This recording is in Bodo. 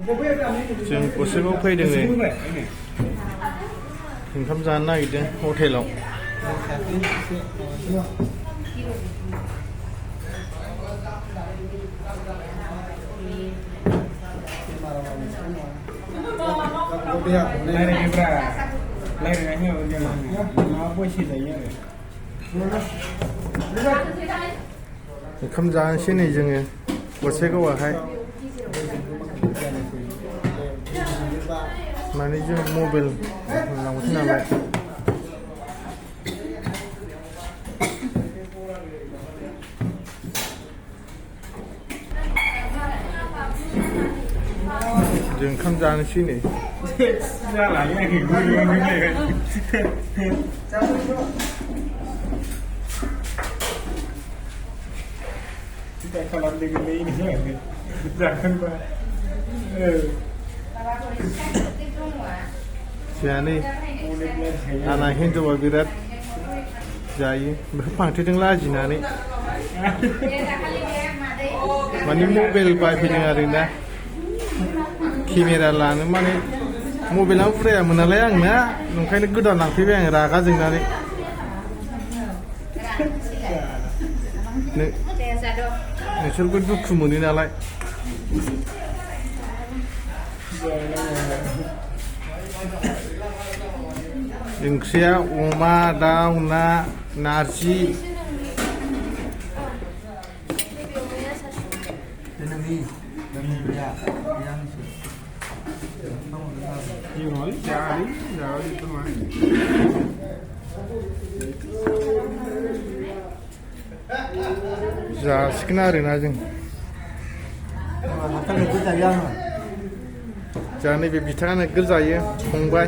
जों गसाइगाव फैदों नै ओंखाम जानो नागिरदों हटेलाव ओंखाम जानोसै नै जोङो गसाइगावआवहाय माने जों मबाइल लांसै नालाय जों ओंखाम जानोसै नै जोंहा नै आंना हिन्जावा बिराद जायो बेखौ फांथेदों लाजिनानै माने मबाइल बायफैदों आरोना केमेरा लानो माने मबाइलाबो बुरजायामोन नालाय आंना ओंखायनो गोदान लांफैबाय आं रागा जोंनानै नोंसोरबो दुखु मोनो नालाय ओंख्रिया अमा दाउ ना नारजि जासिगोन आरोना जों जा नैबे बिथाङा नोगोर जायो फंबाय